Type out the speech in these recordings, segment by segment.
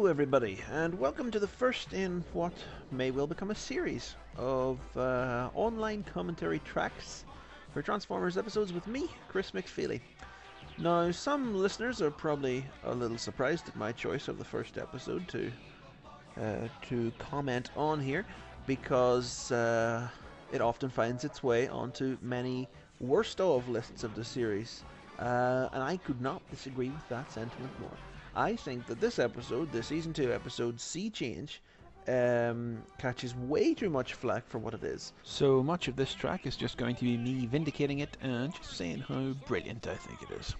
everybody, and welcome to the first in what may well become a series of online commentary tracks for Transformers episodes with me, Chris Mcfeely. Now, some listeners are probably a little surprised at my choice of the first episode to comment on here, because it often finds its way onto many worst of lists of the series, and I could not disagree with that sentiment more. I think that this episode, the Season 2 episode, Seachange, catches way too much flack for what it is. So much of this track is just going to be me vindicating it and just saying how brilliant I think it is.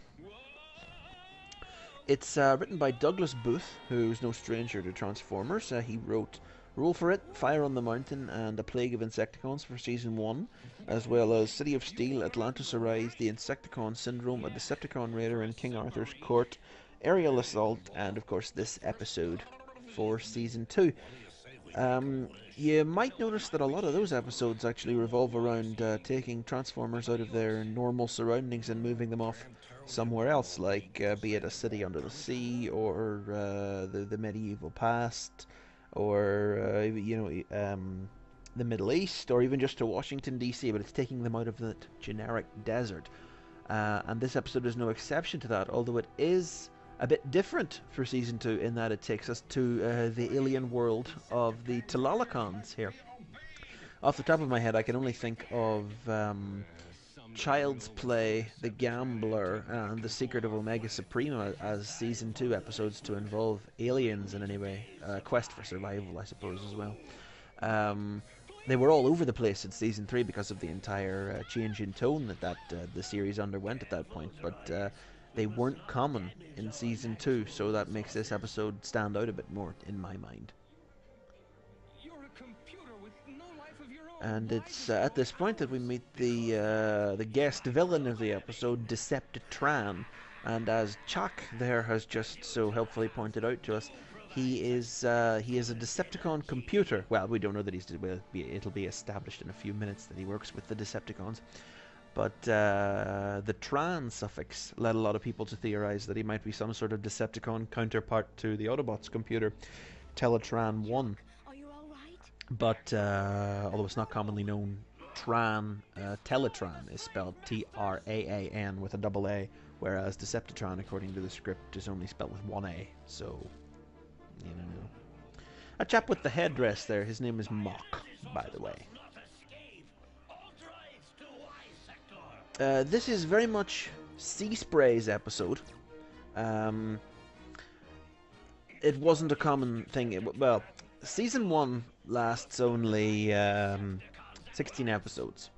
It's written by Douglas Booth, who's no stranger to Transformers. He wrote Rule for It, Fire on the Mountain, and A Plague of Insecticons for Season 1, as well as City of Steel, Atlantis Arise, The Insecticon Syndrome, A Decepticon Raider in King Arthur's Court, Aerial Assault, and of course this episode for Season 2. You might notice that a lot of those episodes actually revolve around taking Transformers out of their normal surroundings and moving them off somewhere else, like be it a city under the sea, or the medieval past, or the Middle East, or even just to Washington DC, but it's taking them out of that generic desert. And this episode is no exception to that, although it is a bit different for Season 2 in that it takes us to the alien world of the Tlalocons here. Off the top of my head, I can only think of Child's Play, The Gambler, and The Secret of Omega Suprema as Season 2 episodes to involve aliens in any way. Quest for Survival, I suppose, as well. They were all over the place in Season 3 because of the entire change in tone that the series underwent at that point, but they weren't common in Season 2, so that makes this episode stand out a bit more in my mind. And it's at this point that we meet the guest villain of the episode, Deceptitran, and as Chuck there has just so helpfully pointed out to us, he is a Decepticon computer. Well, we don't know that it'll be established in a few minutes that he works with the Decepticons. But the Tran suffix led a lot of people to theorize that he might be some sort of Decepticon counterpart to the Autobots' computer, Teletran 1. Are you all right? But although it's not commonly known, Teletran is spelled T-R-A-A-N with a double A, whereas Deceptitron, according to the script, is only spelled with one A. So, you know. A chap with the headdress there, his name is Mock, by the way. This is very much Sea Spray's episode. It wasn't a common thing. Well, Season 1 lasts only 16 episodes.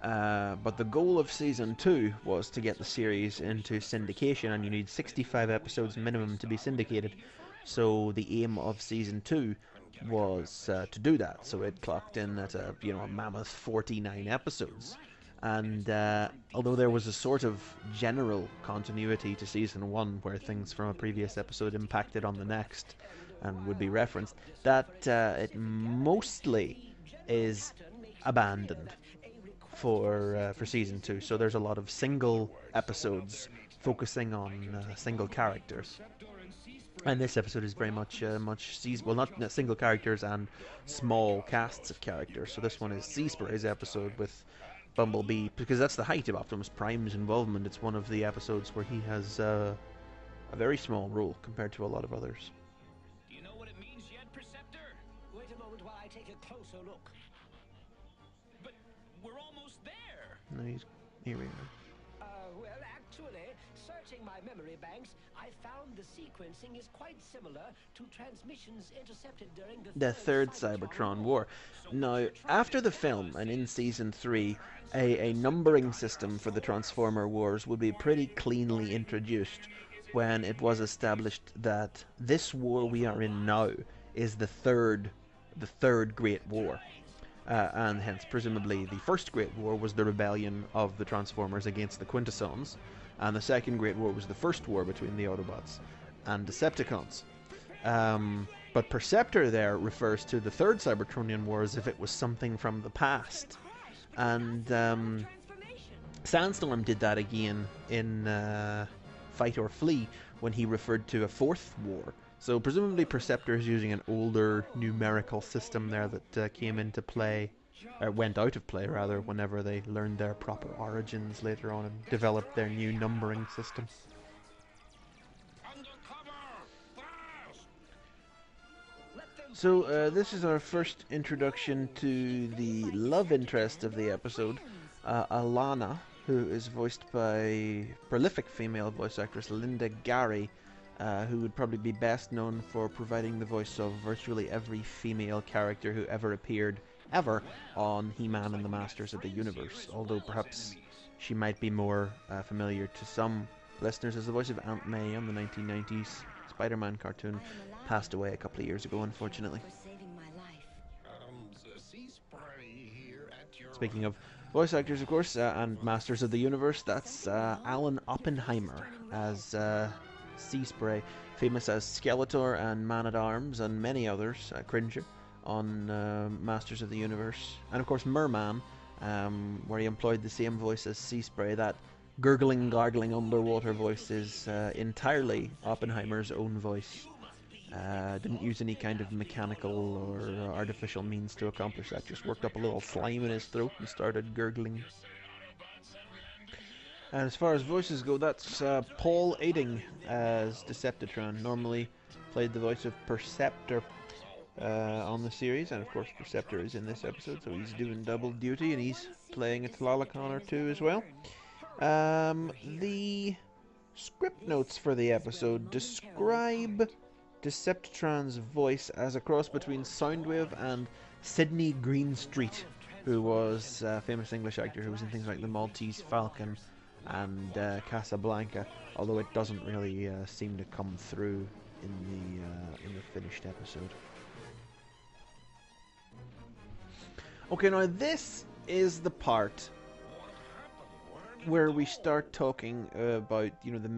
But the goal of Season 2 was to get the series into syndication, and you need 65 episodes minimum to be syndicated. So the aim of Season 2 was to do that. So it clocked in at a mammoth 49 episodes. And although there was a sort of general continuity to Season 1 where things from a previous episode impacted on the next and would be referenced, that it mostly is abandoned for Season 2. So there's a lot of single episodes focusing on single characters. And this episode is very much not single characters and small casts of characters. So this one is Sea Spray's episode with Bumblebee, because that's the height of Optimus Prime's involvement. It's one of the episodes where he has a very small role compared to a lot of others. Do you know what it means yet, Perceptor? Wait a moment while I take a closer look. But we're almost there. No, here we are. Well, actually, searching my memory banks, I found the sequencing is quite similar to transmissions intercepted during The third Cybertron War. Now, after the film and in Season 3, a numbering system for the Transformer Wars would be pretty cleanly introduced when it was established that this war we are in now is the third Great War. And hence, presumably, the first Great War was the rebellion of the Transformers against the Quintessons, and the second Great War was the first war between the Autobots and Decepticons. But Perceptor there refers to the third Cybertronian War as if it was something from the past. And Sandstorm did that again in Fight or Flee when he referred to a fourth war So presumably Perceptor is using an older numerical system there that came into play, or went out of play rather, whenever they learned their proper origins later on and developed their new numbering system. So this is our first introduction to the love interest of the episode, Alana, who is voiced by prolific female voice actress Linda Gary, who would probably be best known for providing the voice of virtually every female character who ever appeared ever on He-Man and the Masters of the Universe, although perhaps she might be more familiar to some listeners as the voice of Aunt May on the 1990s Spider-Man cartoon. Passed away a couple of years ago, unfortunately. Speaking of voice actors, of course, and Masters of the Universe, that's Alan Oppenheimer as Sea Spray, famous as Skeletor and Man-at-Arms and many others, Cringer, on Masters of the Universe. And of course Merman, where he employed the same voice as Sea Spray. That gurgling, gargling underwater voice is entirely Oppenheimer's own voice. Didn't use any kind of mechanical or artificial means to accomplish that. Just worked up a little slime in his throat and started gurgling. And as far as voices go, that's Paul Aiding as Deceptitron. Normally played the voice of Perceptor on the series, and of course Perceptor is in this episode, so he's doing double duty, and he's playing a Tlalocon or two as well. The script notes for the episode describe Deceptitron's voice as a cross between Soundwave and Sidney Greenstreet, who was a famous English actor who was in things like The Maltese Falcon and Casablanca, although it doesn't really seem to come through in the finished episode. Okay, now this is the part where we start talking about, you know, the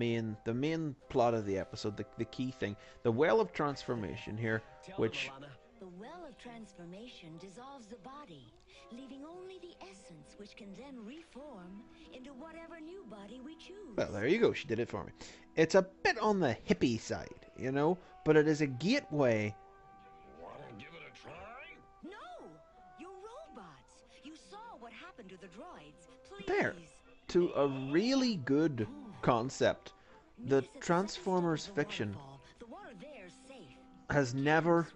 main plot of the episode, the key thing, the Well of Transformation here, which the Well of Transformation dissolves the body, leaving only the essence, which can then reform into whatever new body we choose. Well, there you go, she did it for me. It's a bit on the hippie side, you know, but it is a gateway. Wanna give it a try? No! You're robots! You saw what happened to the droids. Please! There. To a really good concept. The Transformers fiction has never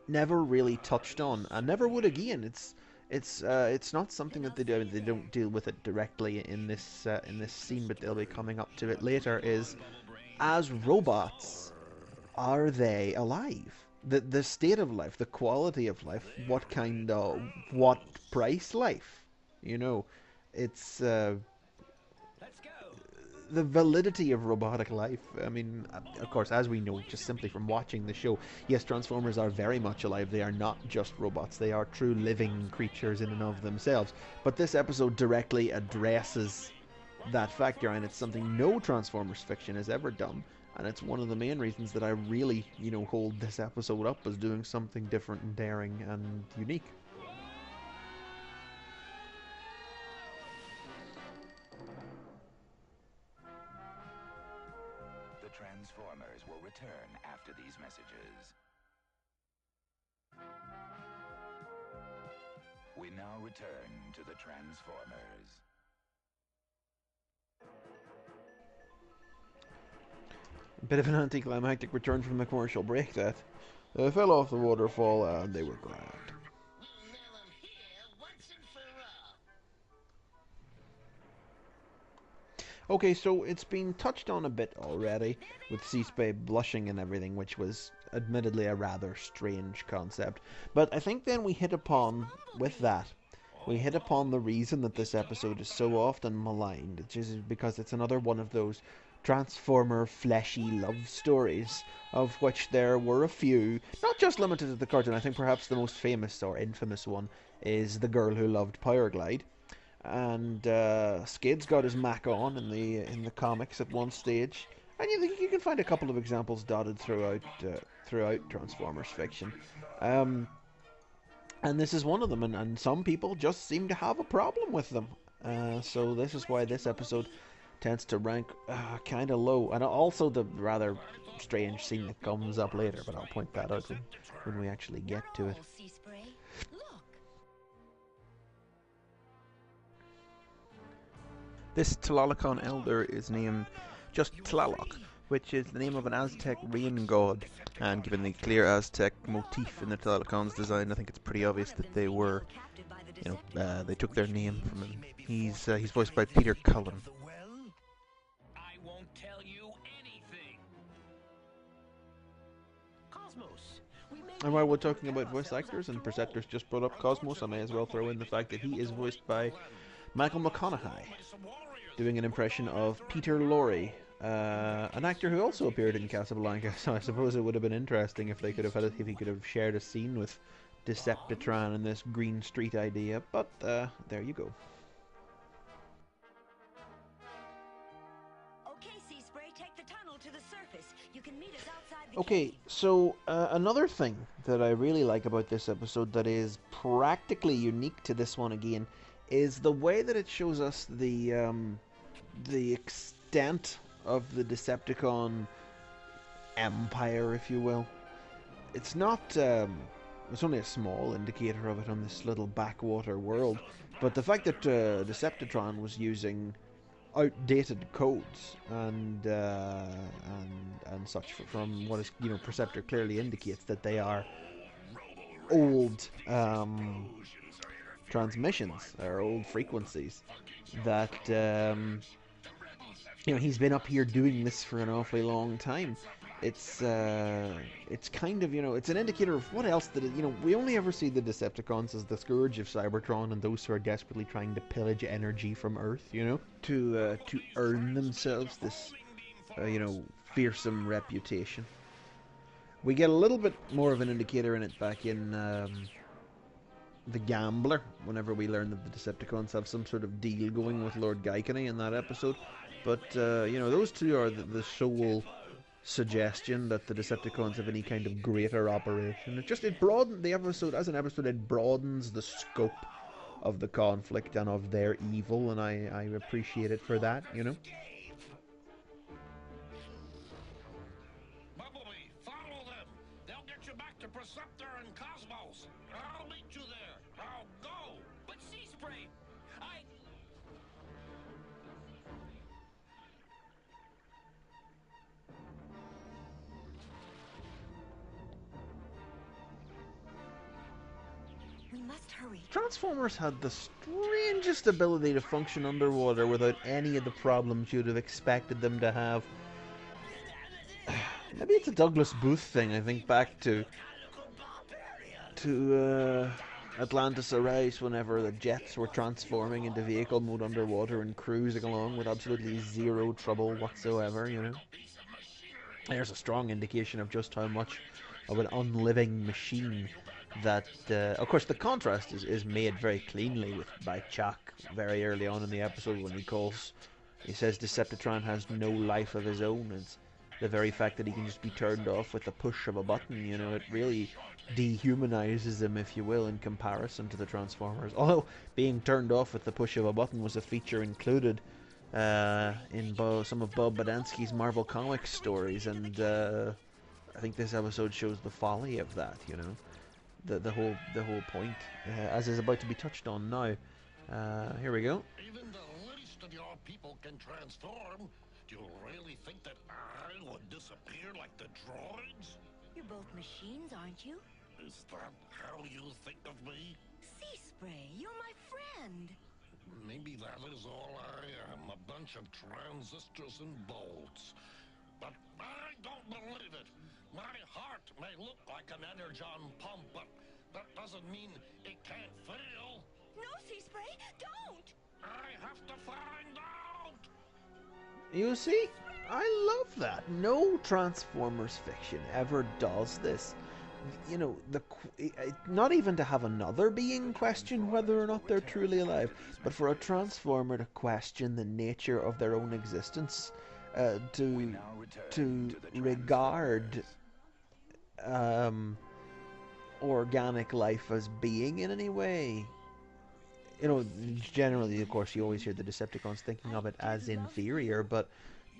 really touched on, and never would again. It's not something that they do. They don't deal with it directly in this scene, but they'll be coming up to it later. Is, as robots, are they alive? The state of life, the quality of life, what price life? You know. It's the validity of robotic life. I mean, of course, as we know, just simply from watching the show, yes, Transformers are very much alive. They are not just robots. They are true living creatures in and of themselves. But this episode directly addresses that factor, and it's something no Transformers fiction has ever done. And it's one of the main reasons that I really, you know, hold this episode up as doing something different and daring and unique. Transformers will return after these messages. We now return to the Transformers. A bit of an anticlimactic return from the commercial break, that. They fell off the waterfall and they were grand. Okay, so it's been touched on a bit already, with Sea-Spray blushing and everything, which was admittedly a rather strange concept. But I think then we hit upon the reason that this episode is so often maligned, which is because it's another one of those Transformer fleshy love stories, of which there were a few, not just limited to the cartoon. I think perhaps the most famous or infamous one is The Girl Who Loved Powerglide. And Skid's got his Mac on in the comics at one stage, and you can find a couple of examples dotted throughout Transformers fiction, and this is one of them. And some people just seem to have a problem with them. So this is why this episode tends to rank kind of low, and also the rather strange scene that comes up later, but I'll point that out when we actually get to it. Sea spray. Look. This Tlalocon elder is named just Tlaloc, which is the name of an Aztec rain god, and given the clear Aztec motif in the Tlalocon's design, I think it's pretty obvious that they were, they took their name from him. He's voiced by Peter Cullen. I won't tell you anything. Cosmos. And while we're talking about voice actors, and Perceptor's just brought up Cosmos, I may as well throw in the fact that he is voiced by Michael McConaughey, doing an impression of Peter Lorre, an actor who also appeared in Casablanca. So I suppose it would have been interesting if they could have if he could have shared a scene with Deceptitron and this Green Street idea. But there you go. Okay, Sea Spray, take the tunnel to the surface. You can meet us outside the Okay, cave. so another thing that I really like about this episode that is practically unique to this one again is the way that it shows us the extent of the Decepticon empire, if you will. It's not, it's only a small indicator of it on this little backwater world, but the fact that Deceptitron was using outdated codes and such from what is, Perceptor clearly indicates that they are old transmissions or old frequencies that he's been up here doing this for an awfully long time. It's kind of, it's an indicator of what else that we only ever see the Decepticons as the scourge of Cybertron and those who are desperately trying to pillage energy from Earth, to earn themselves this fearsome reputation. We get a little bit more of an indicator in it back in The Gambler, whenever we learn that the Decepticons have some sort of deal going with Lord Gaikani in that episode. But, those two are the sole suggestion that the Decepticons have any kind of greater operation. It broadens the episode, as an episode, it broadens the scope of the conflict and of their evil, and I appreciate it for that, Bumblebee, follow them. They'll get you back to Perceptor and Cosmos. I'll meet you there. I'll go. But Sea Spray, We must hurry. Transformers had the strangest ability to function underwater without any of the problems you'd have expected them to have. Maybe it's a Douglas Booth thing. I think back to Atlantis Arise, whenever the jets were transforming into vehicle mode underwater and cruising along with absolutely zero trouble whatsoever, There's a strong indication of just how much of an unliving machine that, of course, the contrast is made very cleanly by Chuck very early on in the episode when he says Deceptitron has no life of his own. It's the very fact that he can just be turned off with the push of a button, it really dehumanizes him, if you will, in comparison to the Transformers. Although being turned off with the push of a button was a feature included in some of Bob Badansky's Marvel Comics stories, and I think this episode shows the folly of that, the whole point, as is about to be touched on now. Here we go. even the least of your people can transform. Do you really think that I would disappear like the droids? You're both machines, aren't you? Is that how you think of me? Sea Spray, you're my friend. Maybe that is all I am, a bunch of transistors and bolts. But I don't believe it. My heart may look like an energon pump, but that doesn't mean it can't fail. No, Sea Spray, don't! I have to find out! You see, I love that. No Transformers fiction ever does this. Not even to have another being question whether or not they're truly alive, but for a Transformer to question the nature of their own existence, to regard organic life as being in any way. Generally, of course, you always hear the Decepticons thinking of it as inferior, but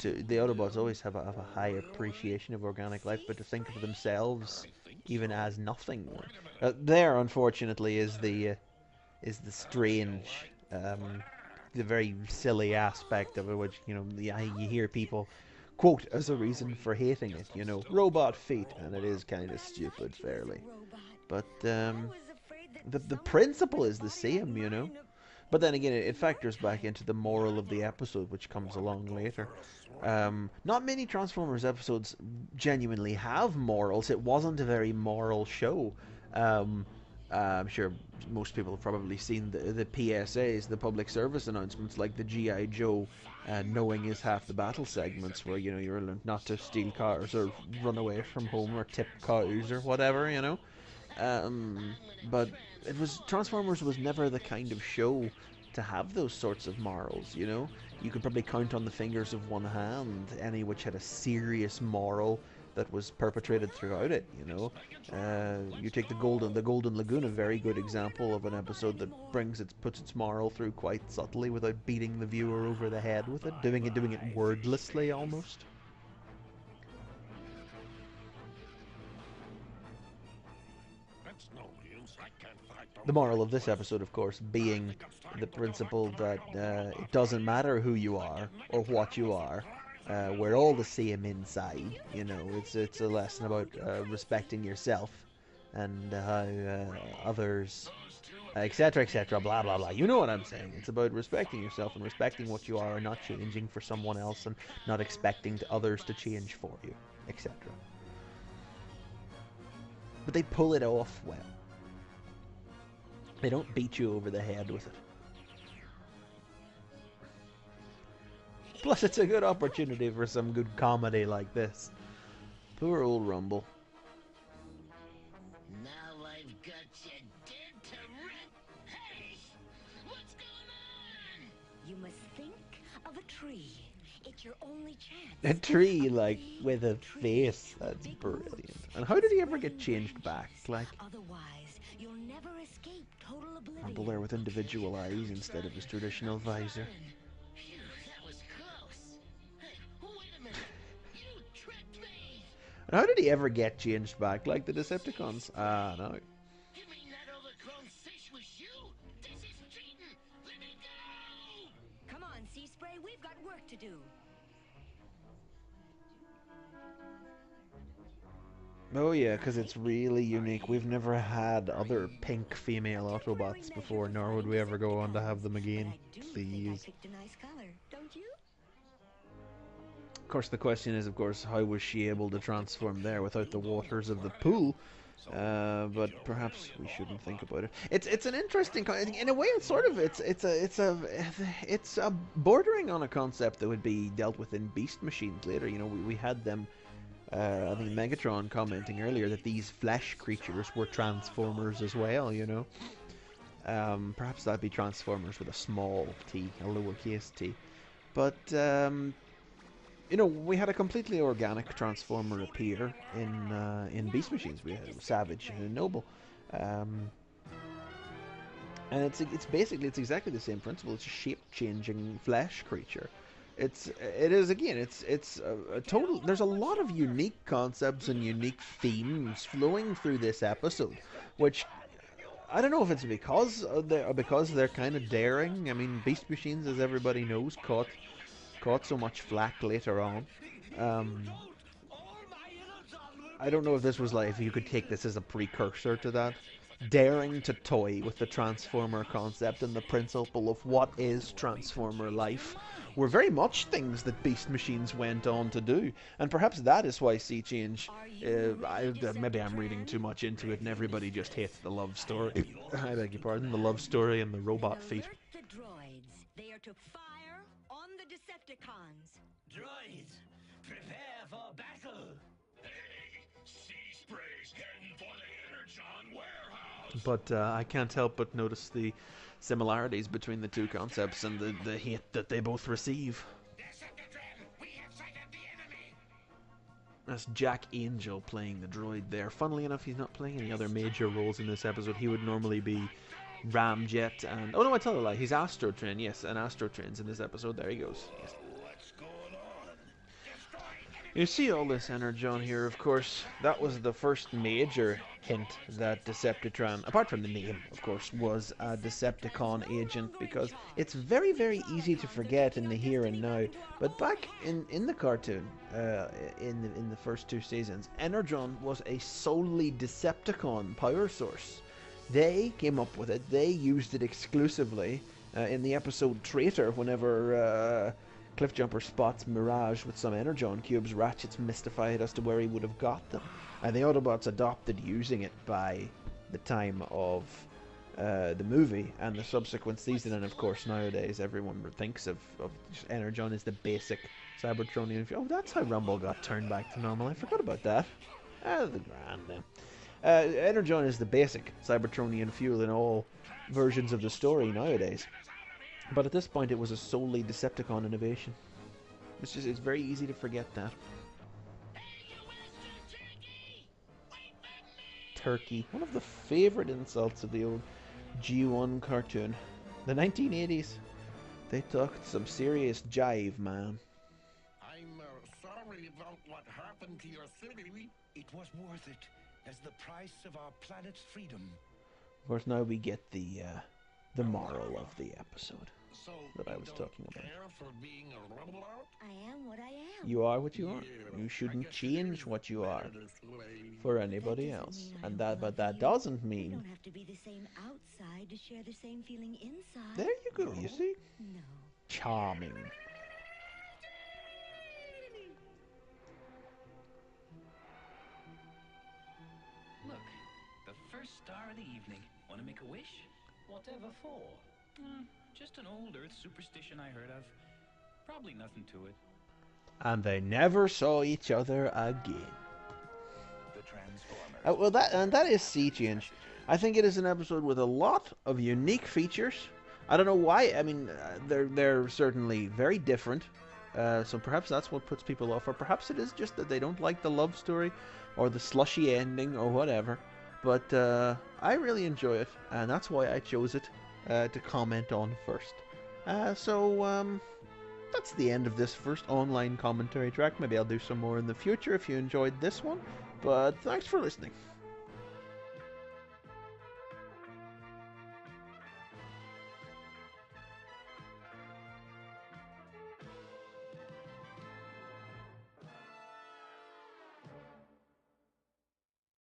the Autobots always have a high appreciation of organic life, but to think of themselves even as nothing, there unfortunately is the strange, the very silly aspect of it, which you hear people quote as a reason for hating it. Robot feet, and it is kind of stupid, fairly, but the principle is the same. But then again, it factors back into the moral of the episode, which comes along later. Not many Transformers episodes genuinely have morals. It wasn't a very moral show. I'm sure most people have probably seen the PSAs, the public service announcements, like the G.I. Joe knowing is half the battle segments, where you're not to steal cars or run away from home or tip cows or whatever. But Transformers was never the kind of show to have those sorts of morals. You could probably count on the fingers of one hand any which had a serious moral that was perpetrated throughout it. You take the Golden Lagoon, a very good example of an episode that puts its moral through quite subtly without beating the viewer over the head with it, doing it wordlessly almost. The moral of this episode, of course, being the principle that it doesn't matter who you are or what you are. We're all the same inside. It's a lesson about respecting yourself and how others, etc., etc., blah blah blah. You know what I'm saying? It's about respecting yourself and respecting what you are, and not changing for someone else, and not expecting others to change for you, etc. But they pull it off well. They don't beat you over the head with it. Plus, it's a good opportunity for some good comedy like this. Poor old Rumble. Now I've got you dead to rip. Hey, what's going on? You must think of a tree. It's your only chance. A tree, like, with a face. That's brilliant. And how did he ever get changed back? Like, Otherwise, you'll never escape total oblivion. Rumble there with individual eyes instead of his traditional visor. Phew, that was close. Hey, wait a minute. You tricked me. And how did he ever get changed back like the Decepticons? No. You mean that overgrown fish was you? This is cheating. Let me go. Come on, Sea Spray, we've got work to do. Oh yeah, because it's really unique. We've never had other pink female Autobots before, nor would we ever go on to have them again. Please. I picked a nice color, don't you? Of course, the question is, how was she able to transform there without the waters of the pool? But perhaps we shouldn't think about it. It's an interesting, in a way. It's a bordering on a concept that would be dealt with in Beast Machines later. We had them. I think Megatron commenting earlier that these flesh creatures were Transformers as well. Perhaps that'd be Transformers with a small t, a lowercase t. But we had a completely organic Transformer appear in Beast Machines. We had Savage and Noble, and it's exactly the same principle. It's a shape-changing flesh creature. It's a total. There's a lot of unique concepts and unique themes flowing through this episode, which I don't know if it's because they're kind of daring. I mean, Beast Machines, as everybody knows, caught so much flack later on. I don't know if this was like, if you could take this as a precursor to that, daring to toy with the Transformer concept and the principle of what is Transformer life were very much things that Beast Machines went on to do, and perhaps that is why Seachange, maybe I'm reading too much into it and everybody just hates the love story. I beg your pardon, the love story and the robot feet. Alert the droids. They are to fire on the Decepticons. Droids, prepare for battle. Hey, Sea Spray's heading for the Energon warehouse. But I can't help but notice the similarities between the two concepts and the hate that they both receive. We have sighted the enemy. That's Jack Angel playing the droid there. Funnily enough, he's not playing any other major roles in this episode. He would normally be Ramjet and... Oh no, I tell a lie. He's Astrotrain. Yes, and Astrotrain's in this episode. There he goes. Yes. What's going on? You see all this energon here, of course. That was the first major hint that Decepticon, apart from the name, of course, was a Decepticon agent, because it's very, very easy to forget in the here and now. But back in the cartoon, in the first two seasons, energon was a solely Decepticon power source. They came up with it. They used it exclusively in the episode Traitor, whenever Cliffjumper spots Mirage with some energon cubes. Ratchet's mystified as to where he would have got them. And the Autobots adopted using it by the time of the movie and the subsequent season. And of course, nowadays, everyone thinks of energon as the basic Cybertronian fuel. Oh, that's how Rumble got turned back to normal. I forgot about that. The grand then. Energon is the basic Cybertronian fuel in all versions of the story nowadays. But at this point, it was a solely Decepticon innovation. It's very easy to forget that. Turkey. One of the favorite insults of the old G1 cartoon. The 1980s. They talked some serious jive, man. I'm sorry about what happened to your city. It was worth it, as the price of our planet's freedom. Of course, now we get the moral of the episode So that I was you talking don't about. care for being a rebel out? I am what I am. You are what you are. Yeah, You I shouldn't guess it change is what you are better this way. for That anybody doesn't else. mean I And don't but love that you. doesn't We mean. don't have to be the same outside to share the same feeling inside. There you go. You see, No. charming. Look, the first star of the evening. Want to make a wish? Whatever for? Just an old Earth superstition I heard of. Probably nothing to it. And they never saw each other again. The Transformers. Well, that is Seachange. I think it is an episode with a lot of unique features. I don't know why. I mean, they're certainly very different. So perhaps that's what puts people off, or perhaps it is just that they don't like the love story, or the slushy ending, or whatever. But I really enjoy it, and that's why I chose it to comment on first. So that's the end of this first online commentary track. Maybe I'll do some more in the future if you enjoyed this one. But thanks for listening.